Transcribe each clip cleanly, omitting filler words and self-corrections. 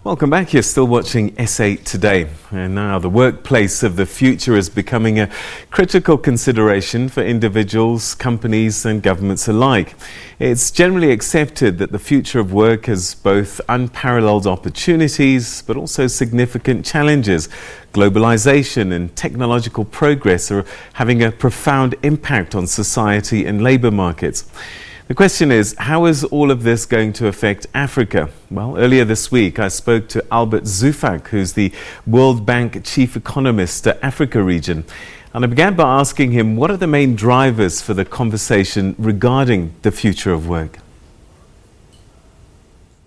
Welcome back. You're still watching S8 Today. And now the workplace of the future is becoming a critical consideration for individuals, companies and governments alike. It's generally accepted that the future of work has both unparalleled opportunities but also significant challenges. Globalisation and technological progress are having a profound impact on society and labour markets. The question is, how is all of this going to affect Africa? Well, earlier this week I spoke to Albert Zeufack, who's the World Bank Chief Economist to Africa region. And I began by asking him what are the main drivers for the conversation regarding the future of work?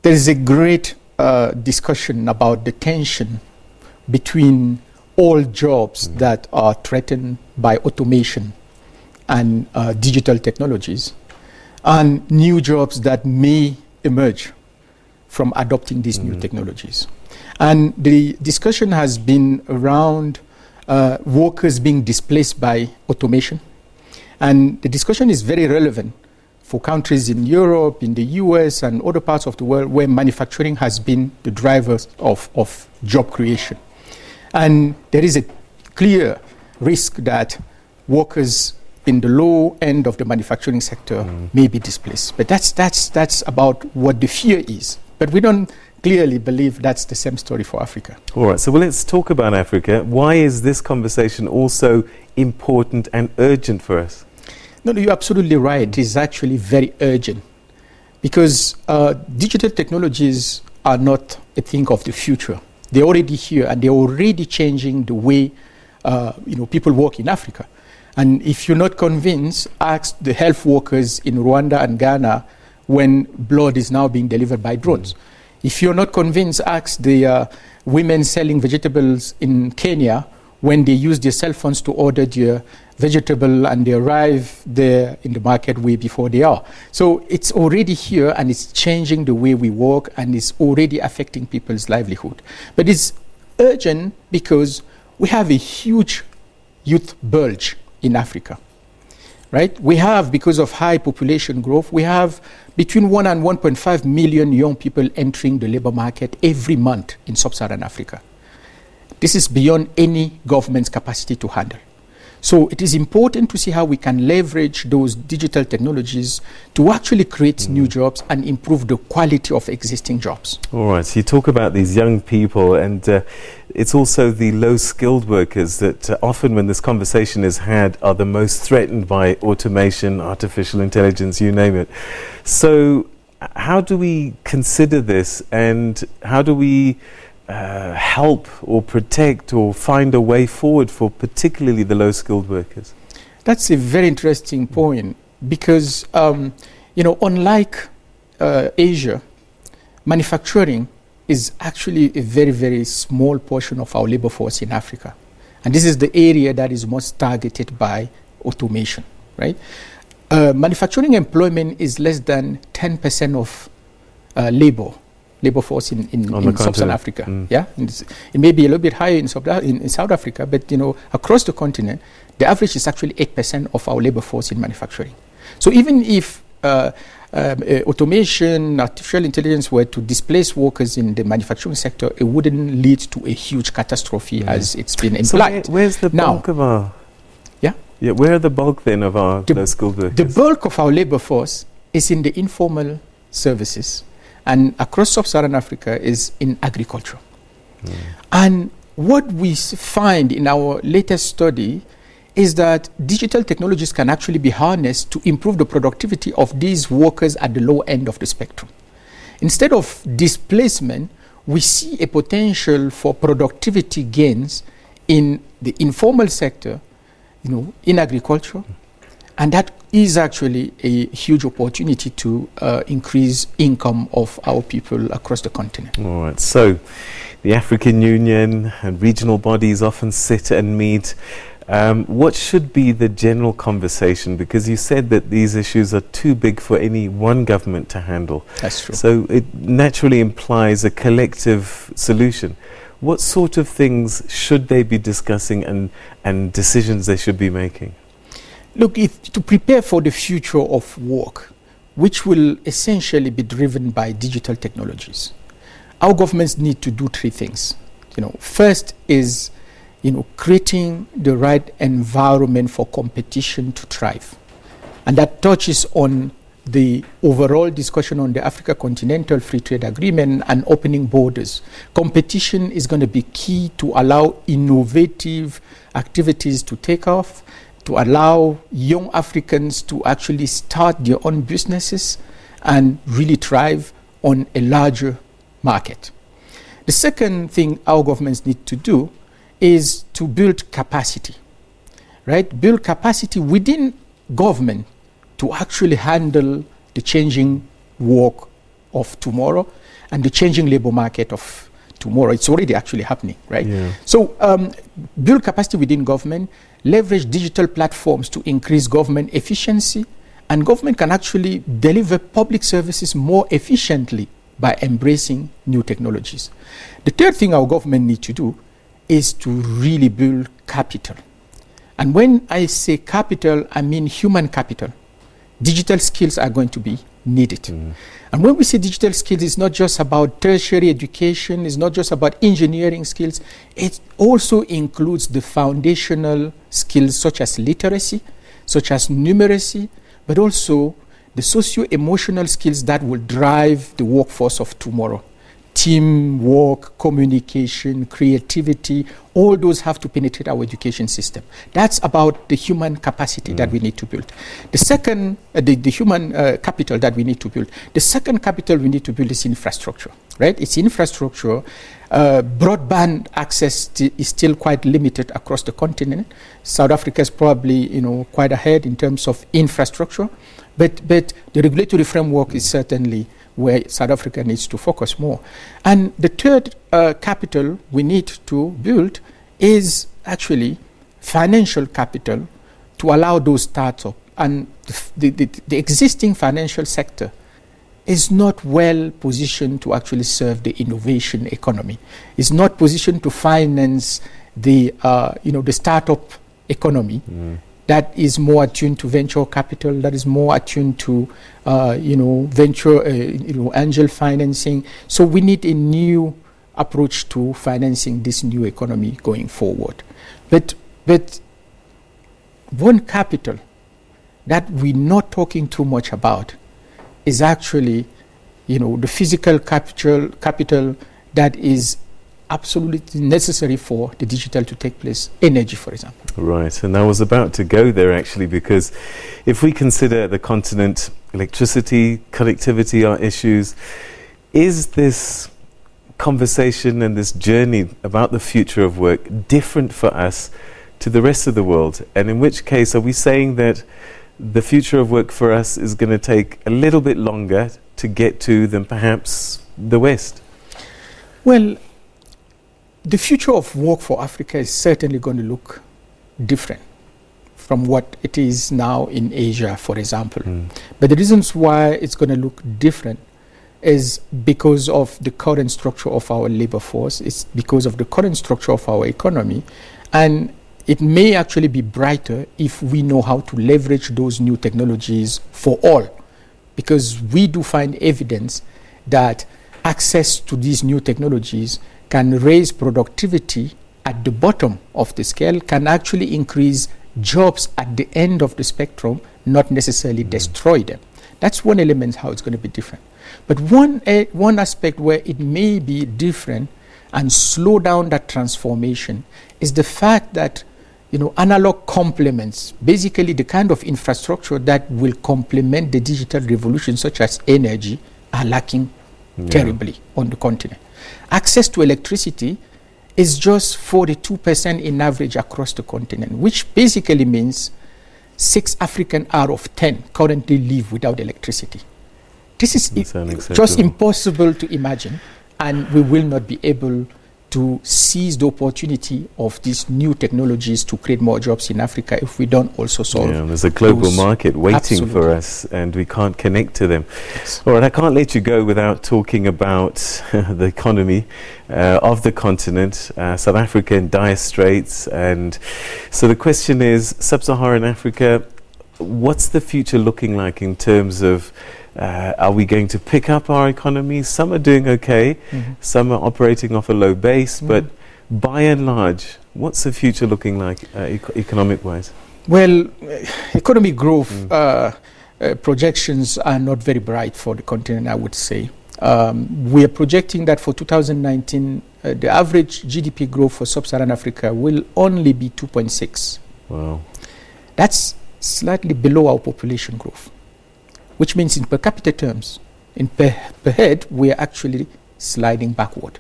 There is a great discussion about the tension between all jobs that are threatened by automation and digital technologies, and new jobs that may emerge from adopting these new technologies. And the discussion has been around workers being displaced by automation. And the discussion is very relevant for countries in Europe, in the US, and other parts of the world where manufacturing has been the drivers of job creation. And there is a clear risk that workers in the low end of the manufacturing sector may be displaced. But that's about what the fear is. But we don't clearly believe that's the same story for Africa. All right, so let's talk about Africa. Why is this conversation also important and urgent for us? No, you're absolutely right. It is actually very urgent because digital technologies are not a thing of the future. They're already here and they're already changing the way people work in Africa. And if you're not convinced, ask the health workers in Rwanda and Ghana when blood is now being delivered by drones. If you're not convinced, ask the women selling vegetables in Kenya when they use their cell phones to order their vegetable and they arrive there in the market way before they are. So it's already here and it's changing the way we work and it's already affecting people's livelihood. But it's urgent because we have a huge youth bulge in Africa, right? We have, because of high population growth, we have between 1 and 1.5 million young people entering the labor market every month in sub-Saharan Africa. This is beyond any government's capacity to handle. So it is important to see how we can leverage those digital technologies to actually create new jobs and improve the quality of existing jobs. All right, so you talk about these young people and it's also the low-skilled workers that often when this conversation is had are the most threatened by automation, artificial intelligence, you name it. So how do we consider this and how do we help or protect or find a way forward for particularly the low-skilled workers? That's a very interesting point because, unlike Asia, manufacturing is actually a very, very small portion of our labor force in Africa. And this is the area that is most targeted by automation, right? Manufacturing employment is less than 10% of labor force in sub-Saharan Africa. Yeah, it may be a little bit higher in South Africa, but across the continent, the average is actually 8% of our labor force in manufacturing. So even if automation, artificial intelligence were to displace workers in the manufacturing sector, it wouldn't lead to a huge catastrophe as it's been implied. So where's the bulk of our? Yeah, where are the bulk then of our low-skilled workers? The bulk of our labor force is in the informal services. And across sub-Saharan Africa is in agriculture. And what we find in our latest study is that digital technologies can actually be harnessed to improve the productivity of these workers at the low end of the spectrum. Instead of displacement, we see a potential for productivity gains in the informal sector, in agriculture, and that is actually a huge opportunity to increase income of our people across the continent. All right, so the African Union and regional bodies often sit and meet. What should be the general conversation? Because you said that these issues are too big for any one government to handle. That's true. So it naturally implies a collective solution. What sort of things should they be discussing and decisions they should be making? Look, to prepare for the future of work, which will essentially be driven by digital technologies, our governments need to do three things. First is, creating the right environment for competition to thrive. And that touches on the overall discussion on the Africa Continental Free Trade Agreement and opening borders. Competition is going to be key to allow innovative activities to take off, to allow young Africans to actually start their own businesses and really thrive on a larger market. The second thing our governments need to do is to build capacity, right? Build capacity within government to actually handle the changing work of tomorrow and the changing labor market of tomorrow. It's already actually happening, right? Yeah. So build capacity within government, leverage digital platforms to increase government efficiency, and government can actually deliver public services more efficiently by embracing new technologies. The third thing our government needs to do is to really build capital. And when I say capital, I mean human capital. Digital skills are going to be needed. And when we say digital skills, it's not just about tertiary education, it's not just about engineering skills, it also includes the foundational skills such as literacy, such as numeracy, but also the socio-emotional skills that will drive the workforce of tomorrow. Teamwork, communication, creativity, all those have to penetrate our education system. That's about the human capacity that we need to build. The second, the human capital that we need to build. The second capital we need to build is infrastructure, right? It's infrastructure. Broadband access is still quite limited across the continent. South Africa is probably, quite ahead in terms of infrastructure, but the regulatory framework is certainly where South Africa needs to focus more. And the third capital we need to build is actually financial capital to allow those startups. And the existing financial sector is not well positioned to actually serve the innovation economy. It's not positioned to finance the startup economy. That is more attuned to venture capital, that is more attuned to, venture, angel financing. So we need a new approach to financing this new economy going forward. But one capital that we're not talking too much about is actually, the physical capital that is absolutely necessary for the digital to take place, energy, for example. Right, and I was about to go there actually, because if we consider the continent, electricity, connectivity are issues, is this conversation and this journey about the future of work different for us to the rest of the world? And in which case, are we saying that the future of work for us is going to take a little bit longer to get to than perhaps the West? Well, the future of work for Africa is certainly going to look different from what it is now in Asia, for example. But the reasons why it's going to look different is because of the current structure of our labor force, it's because of the current structure of our economy, and it may actually be brighter if we know how to leverage those new technologies for all, because we do find evidence that access to these new technologies can raise productivity at the bottom of the scale, can actually increase jobs at the end of the spectrum, not necessarily destroy them. That's one element how it's going to be different. But one aspect where it may be different and slow down that transformation is the fact that analog complements, basically the kind of infrastructure that will complement the digital revolution, such as energy, are lacking terribly on the continent. Access to electricity is just 42% in average across the continent, which basically means 6 African out of 10 currently live without electricity. This is just impossible to imagine, and we will not be able to seize the opportunity of these new technologies to create more jobs in Africa if we don't also solve. Yeah, there's a global market waiting for us, and we can't connect to them. Yes. All right, I can't let you go without talking about the economy of the continent, South Africa in dire straits. And so the question is, Sub-Saharan Africa, what's the future looking like in terms of Are we going to pick up our economy? Some are doing okay, some are operating off a low base, but by and large, what's the future looking like economic-wise? Well, economic growth projections are not very bright for the continent, I would say. We are projecting that for 2019, the average GDP growth for sub-Saharan Africa will only be 2.6. Wow. That's slightly below our population growth, which means in per capita terms, in per head, we are actually sliding backward.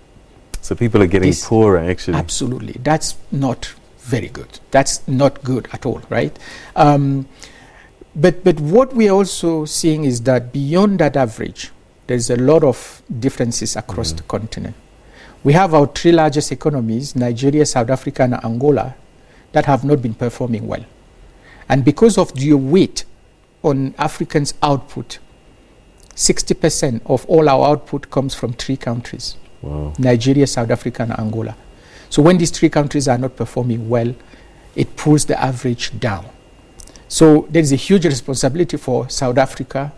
So people are getting poorer, actually. Absolutely. That's not very good. That's not good at all, right? But what we are also seeing is that beyond that average, there's a lot of differences across the continent. We have our three largest economies, Nigeria, South Africa, and Angola, that have not been performing well. And because of the weight on Africans' output, 60% of all our output comes from three countries. Wow. Nigeria, South Africa, and Angola. So when these three countries are not performing well, it pulls the average down. So there is a huge responsibility for South Africa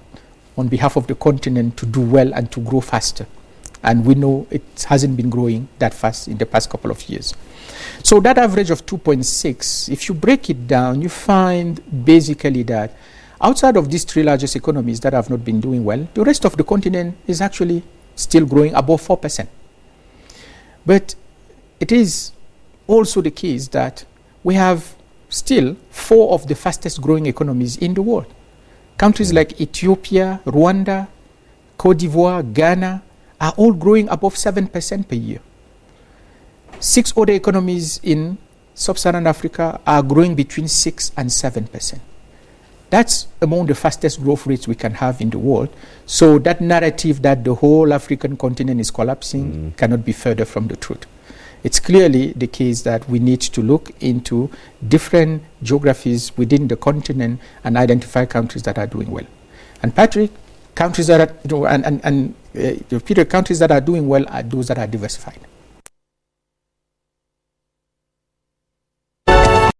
on behalf of the continent to do well and to grow faster. And we know it hasn't been growing that fast in the past couple of years. So that average of 2.6, if you break it down, you find basically that outside of these three largest economies that have not been doing well, the rest of the continent is actually still growing above 4%. But it is also the case that we have still four of the fastest growing economies in the world. Countries like Ethiopia, Rwanda, Cote d'Ivoire, Ghana are all growing above 7% per year. 6 other economies in sub-Saharan Africa are growing between 6 and 7%. That's among the fastest growth rates we can have in the world. So that narrative that the whole African continent is collapsing cannot be further from the truth. It's clearly the case that we need to look into different geographies within the continent and identify countries that are doing well. And Patrick, countries that are, Peter, countries that are doing well are those that are diversified.